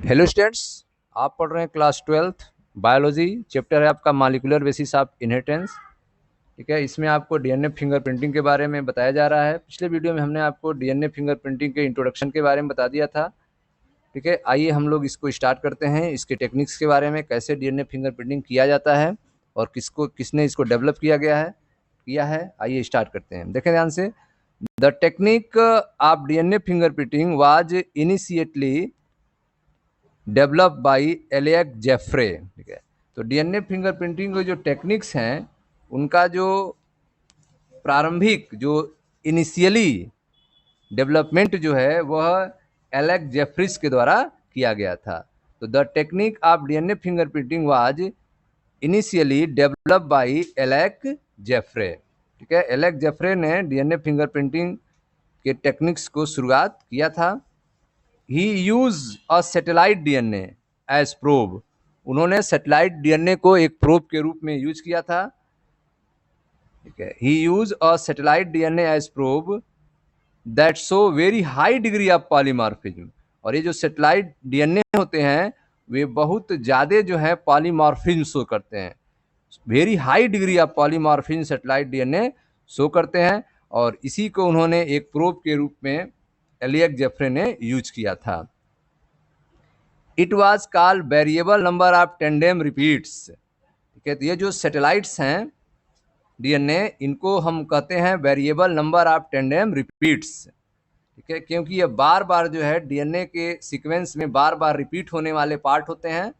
Hello students, आप पढ़ रहे हैं क्लास 12th बायोलॉजी। चैप्टर है आपका मॉलिक्यूलर बेसिस ऑफ इनहेरिटेंस। ठीक है, इसमें आपको डीएनए फिंगरप्रिंटिंग के बारे में बताया जा रहा है। पिछले वीडियो में हमने आपको डीएनए फिंगरप्रिंटिंग के इंट्रोडक्शन के बारे में बता दिया था। ठीक है, आइए हम लोग इसको स्टार्ट करते हैं। इसके टेक्निक्स के बारे में, कैसे डीएनए फिंगरप्रिंटिंग किया जाता है और किसने इसको डेवलप किया है। आइए स्टार्ट करते हैं। देखें ध्यान से। The technique of DNA fingerprinting was initially develop by Alec Jeffreys. ठीक है, तो डीएनए फिंगरप्रिंटिंग के जो टेक्निक्स हैं उनका जो प्रारंभिक जो इनिशियली डेवलपमेंट जो है वह एलेक जेफ्रिस के द्वारा किया गया था। तो the technique of DNA fingerprinting was initially develop by Alec Jeffreys. ठीक है, एलेक जेफ्रे ने डीएनए फिंगरप्रिंटिंग के टेक्निक्स को शुरुआत किया था। He use a satellite DNA as probe. उन्होंने सैटेलाइट डीएनए को एक प्रोब के रूप में यूज किया था। ठीक है, he use a satellite DNA as probe that show very high degree of polymorphism. और ये जो सैटेलाइट डीएनए होते हैं वे बहुत ज़्यादा जो है पॉलीमॉर्फिज्म शो करते हैं। Very high degree of polymorphism satellite DNA show करते हैं, और इसी को उन्होंने एक प्रोब के रूप में एलियक जेफ्रे ने यूज किया था। It was called variable number of tandem repeats. ठीक है, तो ये जो सैटेलाइट्स हैं डीएनए, इनको हम कहते हैं variable number of tandem repeats. ठीक है, क्योंकि ये बार बार जो है डीएनए के सीक्वेंस में बार बार रिपीट होने वाले पार्ट होते हैं।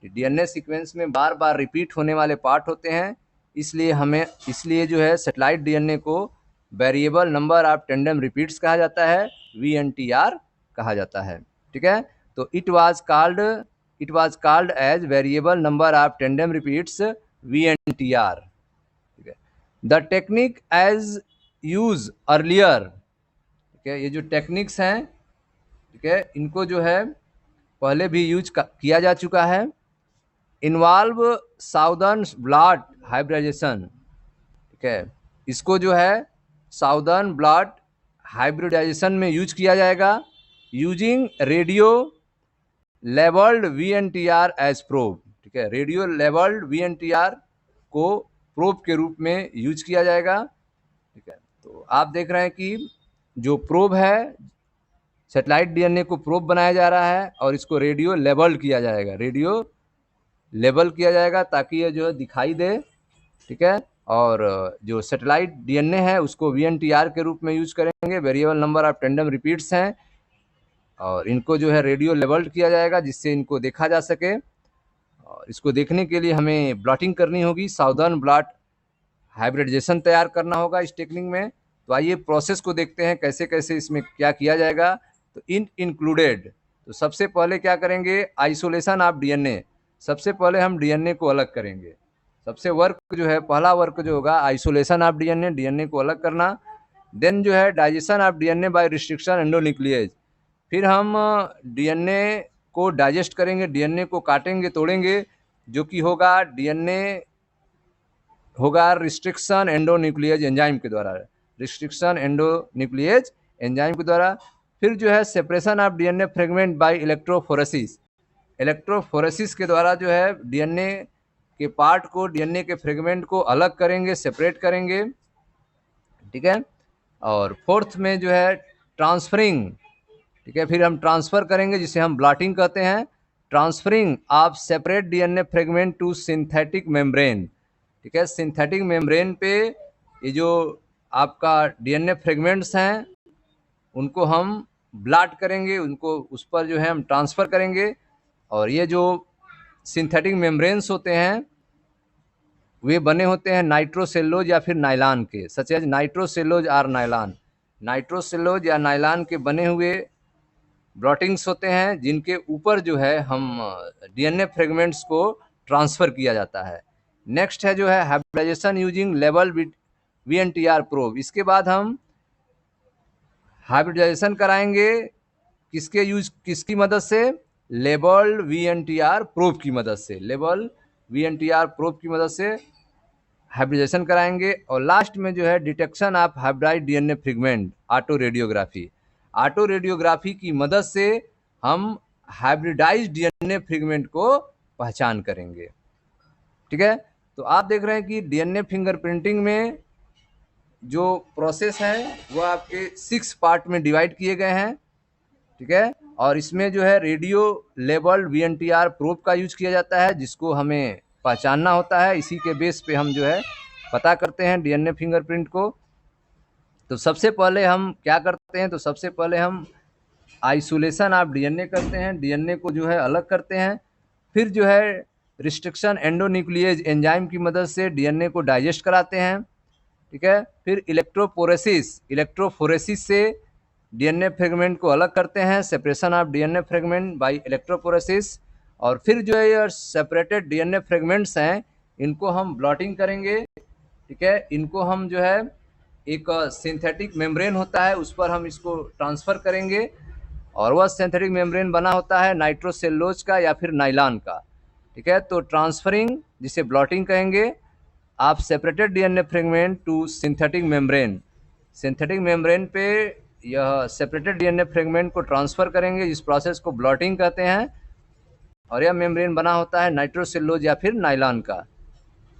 डीएनए सीक्वेंस में बार बार रिपीट होने वाले पार्ट होते हैं, इसलिए जो है सैटेलाइट डीएनए को variable number of tandem repeats कहा जाता है, वीएनटीआर कहा जाता है। ठीक है, तो it was called as variable number of tandem repeats, VNTR. ठीक है, the technique as use earlier. ठीक है, ये जो टेक्निक्स हैं, ठीक है, इनको जो है पहले भी यूज किया जा चुका है। Involve southern blot hybridisation. ठीक है, इसको जो है साउदर्न ब्लॉट हाइब्रिडाइजेशन में यूज किया जाएगा, using radio labelled VNTR as probe. ठीक है, रेडियो लेबल्ड वीएनटीआर को प्रोब के रूप में यूज किया जाएगा। ठीक है, तो आप देख रहे हैं कि जो प्रोब है, सैटेलाइट डीएनए को प्रोब बनाया जा रहा है और इसको रेडियो लेबल्ड किया जाएगा ताकि ये जो है दिखाई दे। ठीक है, और जो सैटेलाइट डीएनए है उसको वीएनटीआर के रूप में यूज करेंगे, variable number of tandem repeats हैं, और इनको जो है रेडियो लेबल्ड किया जाएगा जिससे इनको देखा जा सके। और इसको देखने के लिए हमें ब्लॉटिंग करनी होगी, साउदर्न ब्लॉट हाइब्रिडाइजेशन तैयार करना होगा इस टेक्निक में। तो आइए प्रोसेस को देखते हैं कैसे कैसे इसमें क्या किया जाएगा। तो इंक्लूडेड, तो सबसे पहले क्या करेंगे, आइसोलेशन ऑफ डीएनए। सबसे पहले हम डीएनए को अलग करेंगे। सबसे वर्क जो है, पहला वर्क जो होगा आइसोलेशन ऑफ डीएनए, डीएनए को अलग करना। देन जो है digestion of DNA by restriction endonuclease. फिर हम डीएनए को डाइजेस्ट करेंगे, डीएनए को काटेंगे, तोड़ेंगे, जो कि होगा डीएनए होगा रिस्ट्रिक्शन एंडोन्यूक्लियेज एंजाइम के द्वारा, रिस्ट्रिक्शन एंडोन्यूक्लियेज एंजाइम के द्वारा। फिर जो है separation of DNA fragment by electrophoresis. Electrophoresis के द्वारा जो है डीएनए के पार्ट को, डीएनए के फ्रेगमेंट को अलग करेंगे, सेपरेट करेंगे। ठीक है, और फोर्थ में जो है ट्रांसफरिंग। ठीक है, फिर हम ट्रांसफर करेंगे जिसे हम ब्लॉटिंग कहते हैं, transferring of separate DNA fragment to synthetic membrane. ठीक है, सिंथेटिक मेम्ब्रेन पे ये जो आपका डीएनए फ्रेगमेंट्स हैं उनको हम ब्लॉट करेंगे, उनको उस पर जो है हम ट्रांसफ़र करेंगे। और ये जो सिंथेटिक मेम्ब्रेन्स होते हैं वे बने होते हैं नाइट्रोसेल्लोज या फिर नायलान के, सच एज नाइट्रोसेल्लोज और नायलान। नाइट्रोसेल्लोज या नायलान के बने हुए ब्लॉटिंग्स होते हैं जिनके ऊपर जो है हम डीएनए फ्रेगमेंट्स को ट्रांसफ़र किया जाता है। नेक्स्ट है जो है hybridisation using label VNTR probe. इसके बाद हम हाइब्रिडाइजेशन कराएंगे किसकी मदद से, लेबल्ड वीएनटीआर प्रोब की मदद से, लेबल वीएनटीआर प्रोब की मदद से हाइब्रिडाइजेशन कराएंगे। और लास्ट में जो है detection of hybridise DNA fragment, autoradiography. Autoradiography की मदद से हम हाइब्रिडाइज्ड डीएनए फ्रेगमेंट को पहचान करेंगे। ठीक है, तो आप देख रहे हैं कि डीएनए फिंगरप्रिंटिंग में जो प्रोसेस है वो आपके 6 पार्ट में डिवाइड किए गए हैं। ठीक है, और इसमें जो है रेडियो लेबल्ड वीएनटीआर प्रोब का यूज किया जाता है, जिसको हमें पहचानना होता है। इसी के बेस पे हम जो है पता करते हैं डीएनए फिंगरप्रिंट को। तो सबसे पहले हम क्या करते हैं, तो सबसे पहले हम आइसोलेशन ऑफ डीएनए करते हैं, डीएनए को जो है अलग करते हैं। फिर जो है रिस्ट्रिक्शन एंडोन्यूक्लिएज एंजाइम की मदद से डीएनए को डाइजेस्ट कराते हैं। ठीक है, फिर इलेक्ट्रोफोरेसिस से डीएनए फ्रेगमेंट को अलग करते हैं, separation of DNA fragment by electrophoresis. और फिर जो है ये सेपरेटेड डीएनए फ्रेगमेंट्स हैं, इनको हम ब्लॉटिंग करेंगे। ठीक है, इनको हम जो है एक सिंथेटिक मेम्ब्रेन होता है उस पर हम इसको ट्रांसफ़र करेंगे, और वह सिंथेटिक मेम्ब्रेन बना होता है नाइट्रोसेलुलोज का या फिर नाइलॉन का। ठीक है, तो ट्रांसफरिंग जिसे ब्लॉटिंग कहेंगे, आप separated DNA fragment to synthetic membrane, synthetic membrane पे यह सेपरेटेड डीएनए फ्रेगमेंट को ट्रांसफ़र करेंगे, जिस प्रोसेस को ब्लॉटिंग कहते हैं, और यह मेम्ब्रेन बना होता है नाइट्रोसेलुलोज या फिर नाइलॉन का।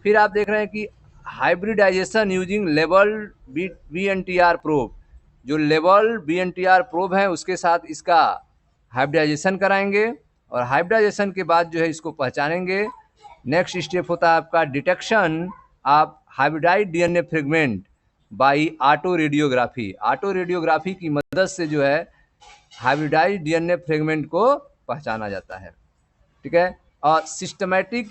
फिर आप देख रहे हैं कि hybridisation using labelled VNTR probe, जो लेबल वीएनटीआर प्रोब है उसके साथ इसका हाइब्रिडाइजेशन कराएंगे, और हाइब्रिडाइजेशन के बाद जो है इसको पहचानेंगे। नेक्स्ट स्टेप होता है आपका detection of hybridise DNA fragment by autoradiography. Autoradiography की मदद से जो है हाइब्रिडाइज डीएनए फ्रेगमेंट को पहचाना जाता है। ठीक है, और systematic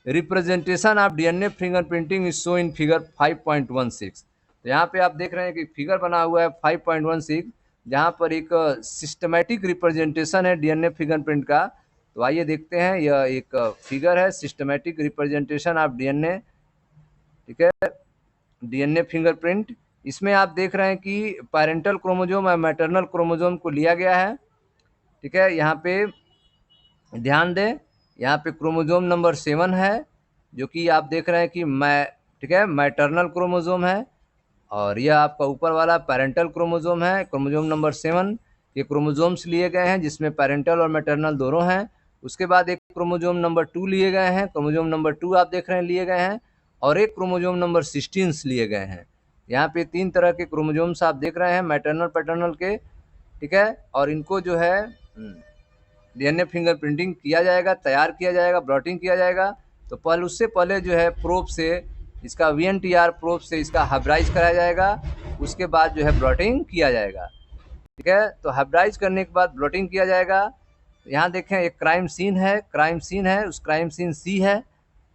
representation of DNA fingerprinting is show in figure 5.16। तो यहाँ पे आप देख रहे हैं कि फिगर बना हुआ है 5.16, जहाँ पर एक सिस्टमैटिक रिप्रेजेंटेशन है डीएनए फिंगरप्रिंट का। तो आइए देखते हैं, यह एक फिगर है सिस्टमैटिक रिप्रेजेंटेशन ऑफ डीएनए। ठीक है, डीएनए फिंगरप्रिंट, इसमें आप देख रहे हैं कि पैरेंटल क्रोमोजोम और मैटरनल क्रोमोजोम को लिया गया है। ठीक है, यहाँ पे ध्यान दें, यहाँ पे क्रोमोजोम नंबर 7 है, जो कि आप देख रहे हैं कि ठीक है मैटरनल क्रोमोजोम है, और यह आपका ऊपर वाला पैरेंटल क्रोमोजोम है, क्रोमोजोम नंबर 7। ये क्रोमोजोम्स लिए गए हैं जिसमें पैरेंटल और मैटरनल दोनों हैं। उसके बाद एक क्रोमोजोम नंबर 2 लिए गए हैं, क्रोमोजोम नंबर 2 आप देख रहे हैं लिए गए हैं, और एक क्रोमोजोम नंबर 16 लिए गए हैं। यहाँ पे 3 तरह के क्रोमोजोम्स आप देख रहे हैं मैटरनल पैटर्नल के। ठीक है, और इनको जो है डीएनए फिंगरप्रिंटिंग किया जाएगा, तैयार किया जाएगा, ब्लॉटिंग किया जाएगा। तो पहले उससे पहले जो है प्रोब से इसका वीएनटीआर प्रोब से इसका हाइब्रिडाइज कराया जाएगा, उसके बाद जो है ब्लॉटिंग किया जाएगा। ठीक है, तो हाइब्रिडाइज करने के बाद ब्लॉटिंग किया जाएगा। यहाँ देखें एक क्राइम सीन है, क्राइम सीन है, उस क्राइम सीन सी है।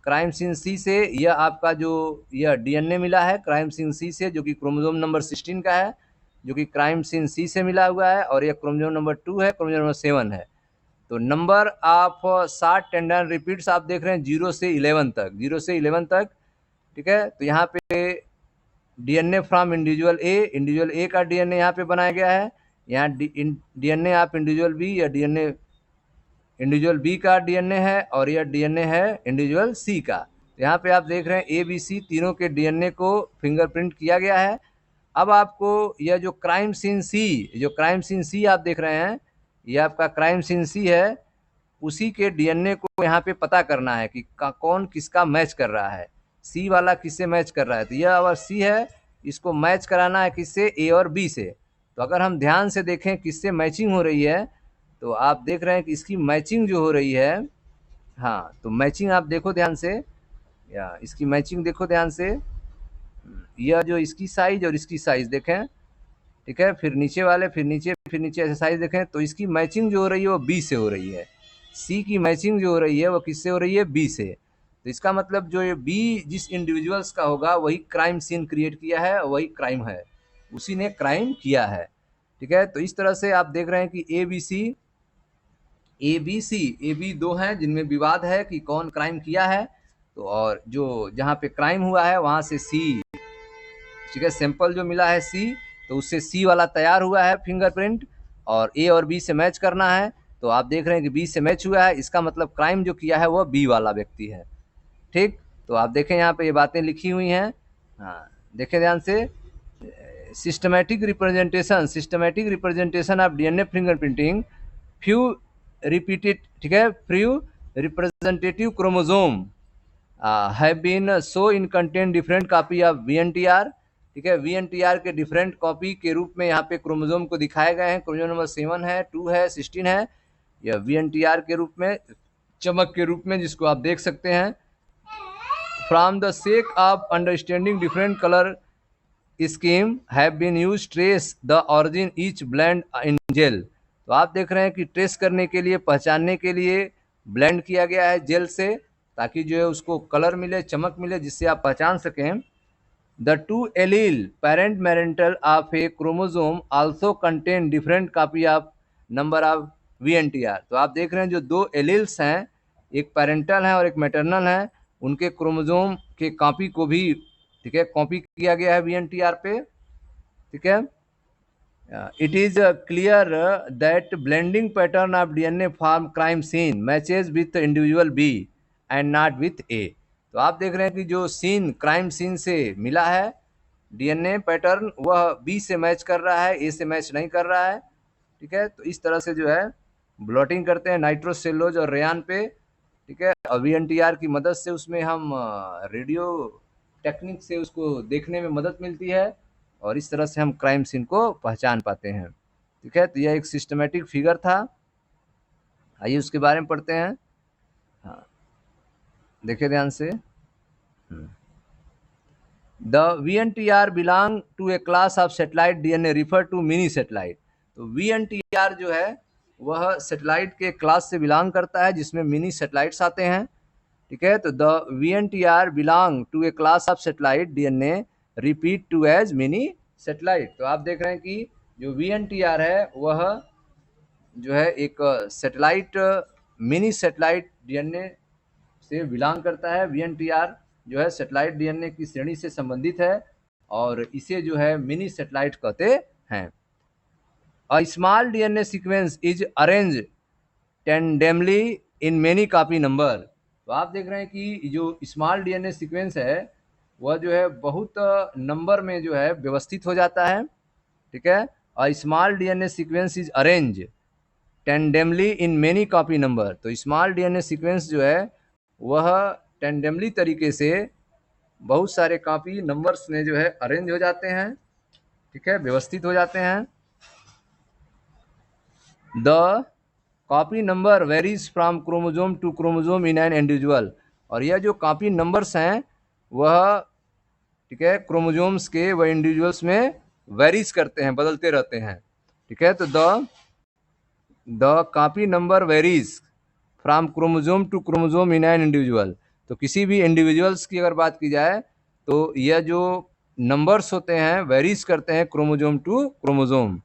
क्राइम सीन सी से यह आपका जो यह डीएनए मिला है क्राइम सीन सी से, जो कि क्रोमोजोम नंबर 16 का है, जो कि क्राइम सीन सी से मिला हुआ है, और यह क्रोमोजोम नंबर 2 है, क्रोमोजोम नंबर 7 है। तो नंबर ऑफ 60 टेंडन रिपीट्स आप देख रहे हैं 0 से 11 तक, 0 से 11 तक। ठीक है, तो यहाँ पे डीएनए फ्रॉम इंडिविजुअल ए का डीएनए यहाँ पे बनाया गया है। यहाँ डीएनए आप इंडिविजुअल बी या डीएनए इंडिविजुअल बी का डीएनए है, और यह डीएनए है इंडिविजुअल सी का। यहाँ पे आप देख रहे हैं ए बी सी तीनों के डीएनए को फिंगरप्रिंट किया गया है। अब आपको यह जो क्राइम सीन सी आप देख रहे हैं, यह आपका क्राइम सीन सी है, उसी के डीएनए को यहाँ पे पता करना है कि कौन किसका मैच कर रहा है, सी वाला किससे मैच कर रहा है। तो यह अगर सी है, इसको मैच कराना है किससे, ए और बी से। तो अगर हम ध्यान से देखें किससे मैचिंग हो रही है, तो आप देख रहे हैं कि इसकी मैचिंग जो हो रही है, हाँ तो मैचिंग आप देखो ध्यान से, या इसकी मैचिंग देखो ध्यान से, यह जो इसकी साइज और इसकी साइज देखें। ठीक है, फिर नीचे वाले, फिर नीचे ऐसे साइज देखें, तो इसकी मैचिंग जो हो रही है वो बी से हो रही है। सी की मैचिंग जो हो रही है वो किससे हो रही है, बी से। तो इसका मतलब जो ये बी जिस इंडिविजुअल्स का होगा वही क्राइम सीन क्रिएट किया है, वही क्राइम है, उसी ने क्राइम किया है। ठीक है, तो इस तरह से आप देख रहे हैं कि ए बी दो हैं जिनमें विवाद है कि कौन क्राइम किया है। तो और जो जहाँ पे क्राइम हुआ है वहाँ से सी, ठीक है, सैंपल जो मिला है सी, तो उससे सी वाला तैयार हुआ है फिंगरप्रिंट, और ए और बी से मैच करना है। तो आप देख रहे हैं कि बी से मैच हुआ है, इसका मतलब क्राइम जो किया है वह बी वाला व्यक्ति है। ठीक, तो आप देखें यहाँ पे ये बातें लिखी हुई हैं, हाँ देखें ध्यान से। Systematic representation of DNA fingerprinting, few repeated, ठीक है, few representative chromosome have been so in content different copy of VNTR, ठीक है, VNTR के डिफरेंट कॉपी के रूप में यहाँ पे क्रोमोसोम को दिखाए गए हैं। क्रोमोसोम नंबर 7 है, 2 है, 16 है, या VNTR के रूप में, चमक के रूप में, जिसको आप देख सकते हैं। From the sake of understanding different colour scheme have been use trace the origin each blend in gel. तो आप देख रहे हैं कि ट्रेस करने के लिए, पहचानने के लिए ब्लेंड किया गया है जेल से, ताकि जो है उसको कलर मिले, चमक मिले, जिससे आप पहचान सकें। The two allele parent maternal of a chromosome also contain different copy of number of VNTR। तो आप देख रहे हैं जो दो एलील्स हैं, एक पेरेंटल है और एक मैटरनल है, उनके क्रोमोसोम के कॉपी को भी, ठीक है, कॉपी किया गया है VNTR पे, ठीक है। It is clear that blending pattern of DNA form crime scene matches with the individual B and not with A। तो आप देख रहे हैं कि जो सीन, क्राइम सीन से मिला है DNA पैटर्न, वह B से मैच कर रहा है, A से मैच नहीं कर रहा है, ठीक है। तो इस तरह से जो है ब्लॉटिंग करते हैं नाइट्रोसेलुलोज और रेयान पे, ठीक है, और VNTR की मदद से उसमें हम रेडियो टेक्निक से उसको देखने में मदद मिलती है, और इस तरह से हम क्राइम सीन को पहचान पाते हैं, ठीक है। तो यह एक सिस्टमेटिक फिगर था। आइए उसके बारे में पढ़ते हैं। हाँ, देखिए ध्यान से। The VNTR belong to a class of satellite DNA refer to mini satellite. तो VNTR जो है वह सेटेलाइट के क्लास से बिलोंग करता है जिसमें मिनी सेटेलाइट्स आते हैं, ठीक है। तो the VNTR belong to a class of satellite DNA repeat to as mini satellite. तो आप देख रहे हैं कि जो VNTR है वह जो है एक सेटेलाइट, मिनी सेटेलाइट DNA से बिलोंग करता है। VNTR जो है सेटेलाइट DNA की श्रेणी से संबंधित है, और इसे जो है मिनी सेटेलाइट कहते हैं। A small DNA sequence is arrange tandemly in many copy number. तो आप देख रहे हैं कि जो स्मॉल DNA सीक्वेंस है वह जो है बहुत नंबर में जो है व्यवस्थित हो जाता है, ठीक है। A small DNA sequence is arrange tandemly in many copy number. तो स्मॉल DNA सीक्वेंस जो है वह टेंडेमली तरीके से बहुत सारे कॉपी नंबर्स में जो है अरेंज हो जाते हैं, ठीक है, व्यवस्थित हो जाते हैं। The copy number varies from chromosome to chromosome in an individual. और यह जो कॉपी नंबर्स हैं वह, ठीक है, क्रोमोसोम्स के व इंडिविजुअल्स में वेरीज करते हैं, बदलते रहते हैं, ठीक है। तो the copy number varies from chromosome to chromosome in an individual. तो किसी भी इंडिविजुअल्स की अगर बात की जाए तो यह जो नंबर्स होते हैं वेरीज करते हैं chromosome to chromosome.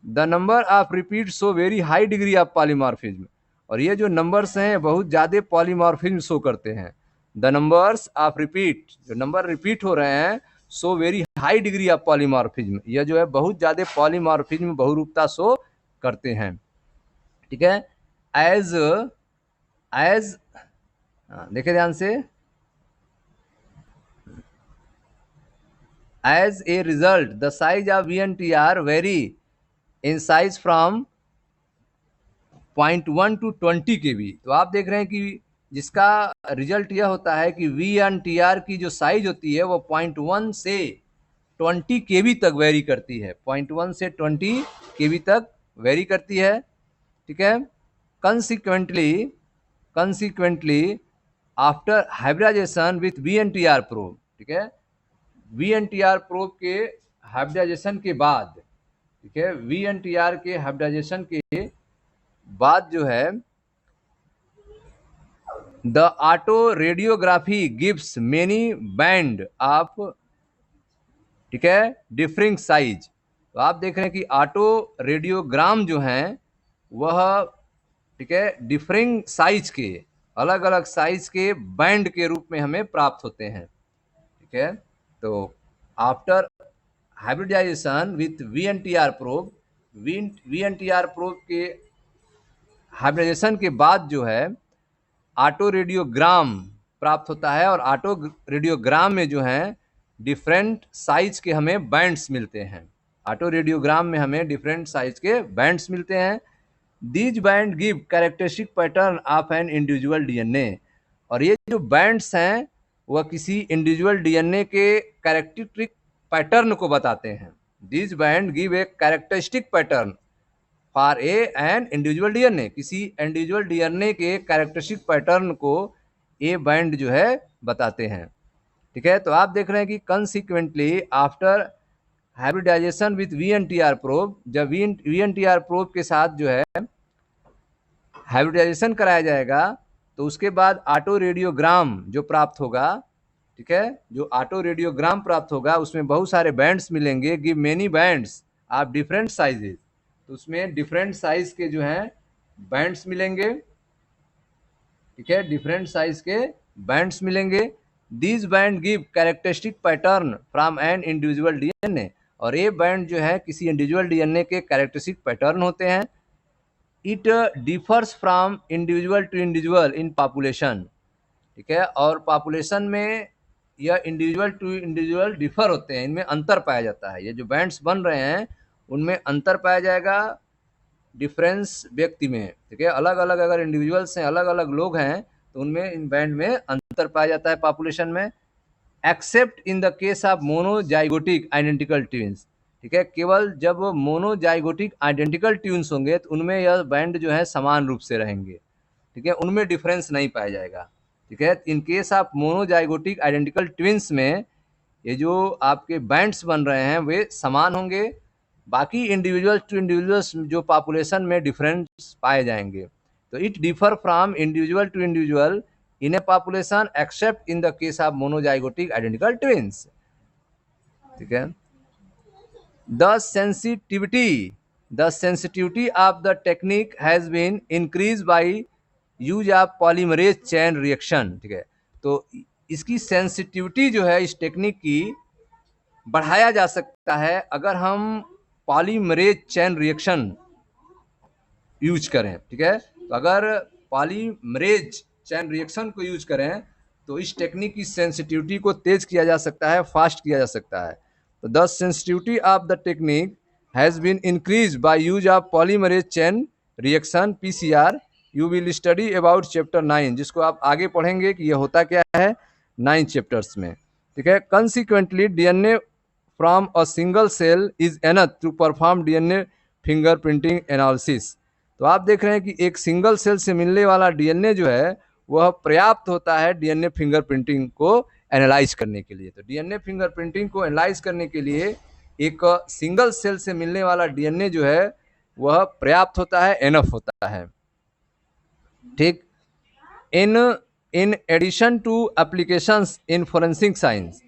The number of repeat show very high degree of polymorphism. और ये जो नंबर्स हैं बहुत ज़्यादा पॉलीमॉर्फिज्म शो करते हैं। द नंबर्स ऑफ रिपीट, जो नंबर रिपीट हो रहे हैं, show very high degree of polymorphism, यह जो है बहुत ज़्यादा पॉलीमॉर्फिज्म, बहुरूपता शो करते हैं, ठीक है। एज एज देखिए ध्यान से। As a result the size of VNTR vary in size from 0.1 to 20 KB। तो आप देख रहे हैं कि जिसका रिजल्ट यह होता है कि VNTR की जो साइज होती है वो 0.1 से 20 KB तक वेरी करती है, 0.1 से 20 KB तक वेरी करती है, ठीक है। Consequently after hybridisation with VNTR probe, ठीक है, VNTR प्रोब के हाइब्रिडाइजेशन के बाद, ठीक है, VNTR के हाइब्रिडाइजेशन के बाद जो है the auto radiography gives many band of, ठीक है, डिफरिंग साइज। तो आप देख रहे हैं कि ऑटो रेडियोग्राम जो हैं वह, ठीक है, डिफरिंग साइज के, अलग अलग साइज के बैंड के रूप में हमें प्राप्त होते हैं, ठीक है। तो after hybridisation with VNTR probe, VNTR probe के हाइब्रिडाइजेशन के बाद जो है ऑटो रेडियोग्राम प्राप्त होता है, और ऑटो रेडियोग्राम में जो है डिफरेंट साइज के हमें बैंड्स मिलते हैं। ऑटो रेडियोग्राम में हमें डिफरेंट साइज के बैंड्स मिलते हैं। These band give characteristic pattern of N individual DNA. और ये जो बैंड्स हैं वह किसी इंडिविजुअल डीएनए के कैरेक्टरिस्टिक पैटर्न को बताते हैं। These band give a characteristic pattern for an individual DNA, किसी इंडिविजुअल डीएनए के कैरेक्टरिस्टिक पैटर्न को ये बैंड जो है बताते हैं। ठीक है, तो आप देख रहे हैं कि consequently after hybridisation with VNTR probe, जब VNTR प्रोब के साथ जो है हाइब्रिडाइजेशन कराया जाएगा तो उसके बाद ऑटो रेडियोग्राम जो प्राप्त होगा, ठीक है, जो ऑटो रेडियोग्राम प्राप्त होगा उसमें बहुत सारे बैंड्स मिलेंगे, give many bands of different sizes. तो उसमें डिफरेंट साइज के जो हैं बैंड्स मिलेंगे, ठीक है, डिफरेंट साइज के बैंड्स मिलेंगे। These band give characteristic pattern from an individual DNA, और ये बैंड जो है किसी इंडिविजुअल डीएनए के कैरेक्टरिस्टिक पैटर्न होते हैं। It differs from individual to individual in population, ठीक है, और पॉपुलेशन में यह इंडिविजुअल टू इंडिविजुअल डिफर होते हैं, इनमें अंतर पाया जाता है। ये जो बैंड्स बन रहे हैं उनमें अंतर पाया जाएगा डिफरेंस व्यक्ति में, ठीक है, अलग अलग अगर इंडिविजुअल्स हैं, अलग अलग लोग हैं तो उनमें इन बैंड में अंतर पाया जाता है पॉपुलेशन में। Accept in the case of monozygotic identical twins, ठीक है, केवल जब मोनोजाइगोटिक आइडेंटिकल ट्विंस होंगे तो उनमें यह बैंड जो है समान रूप से रहेंगे, ठीक है, उनमें डिफरेंस नहीं पाया जाएगा। ठीक है, in case of monozygotic identical twins में ये जो आपके बैंड्स बन रहे हैं वे समान होंगे, बाकी इंडिविजुअल टू इंडिविजुअल्स जो पॉपुलेशन में डिफरेंस पाए जाएंगे। तो it differ from individual to individual in a population except in the case of monozygotic identical twins. ठीक है, the sensitivity of the technique has been increase by use of polymerase chain reaction. ठीक है, तो इसकी sensitivity जो है इस technique की बढ़ाया जा सकता है अगर हम पॉलीमरेज चेन रिएक्शन यूज करें। ठीक है, तो अगर पॉलीमरेज चेन रिएक्शन को यूज करें तो इस टेक्निक की सेंसिटिविटी को तेज किया जा सकता है, फास्ट किया जा सकता है। तो the sensitivity of the technique has been increase by use of polymerase chain reaction PCR। You will study about chapter 9, जिसको आप आगे पढ़ेंगे कि यह होता क्या है 9 चैप्टर्स में। ठीक है, consequently DNA from a single cell is enough to perform DNA fingerprinting analysis. तो आप देख रहे हैं कि एक सिंगल सेल से मिलने वाला DNA जो है वह पर्याप्त होता है DNA फिंगरप्रिंटिंग को एनालाइज करने के लिए। तो DNA फिंगरप्रिंटिंग को एनालाइज करने के लिए एक सिंगल सेल से मिलने वाला DNA जो है वह पर्याप्त होता है, एनफ होता है। ठीक, in addition to applications in forensic science,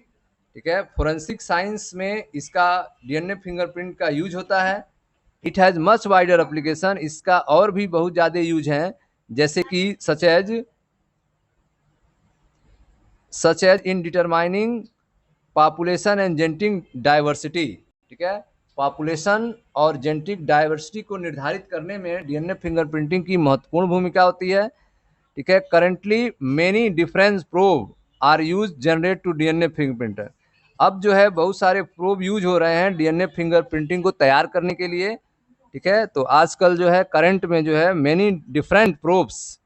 ठीक है, फोरेंसिक साइंस में इसका DNA फिंगरप्रिंट का यूज होता है। It has much wider application, इसका और भी बहुत ज़्यादा यूज हैं, जैसे कि such as in determining population and genetic diversity. ठीक है, पॉपुलेशन और जेनेटिक डाइवर्सिटी को निर्धारित करने में DNA फिंगरप्रिंटिंग की महत्वपूर्ण भूमिका होती है। ठीक है, currently many difference probe are use generate to DNA fingerprinter. अब जो है बहुत सारे प्रोब यूज हो रहे हैं DNA फिंगरप्रिंटिंग को तैयार करने के लिए। ठीक है, तो आजकल जो है करंट में जो है many different probes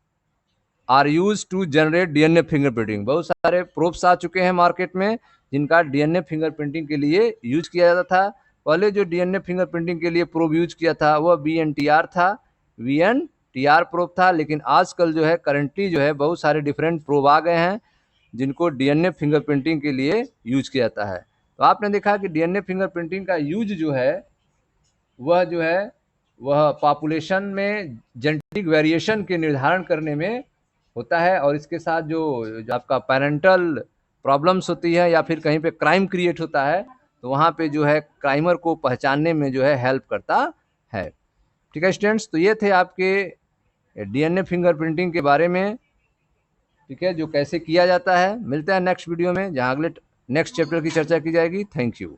are use to generate DNA fingerprinting. बहुत सारे प्रोब्स आ चुके हैं मार्केट में जिनका DNA फिंगरप्रिंटिंग के लिए यूज किया जाता था। पहले जो DNA फिंगरप्रिंटिंग के लिए प्रोब यूज किया था वह VNTR था, VNTR प्रोब था, लेकिन आजकल जो है करंटली जो है बहुत सारे डिफरेंट प्रोब आ गए हैं जिनको DNA फिंगरप्रिंटिंग के लिए यूज किया जाता है। तो आपने देखा कि DNA फिंगरप्रिंटिंग का यूज जो है वह पॉपुलेशन में जेनेटिक वेरिएशन के निर्धारण करने में होता है, और इसके साथ जो आपका पेरेंटल प्रॉब्लम्स होती है या फिर कहीं पे क्राइम क्रिएट होता है तो वहाँ पे जो है क्राइमर को पहचानने में जो है हेल्प करता है। ठीक है स्टूडेंट्स, तो ये थे आपके DNA फिंगरप्रिंटिंग के बारे में, ठीक है, जो कैसे किया जाता है। मिलते हैं नेक्स्ट वीडियो में जहाँ अगले नेक्स्ट चैप्टर की चर्चा की जाएगी। Thank you.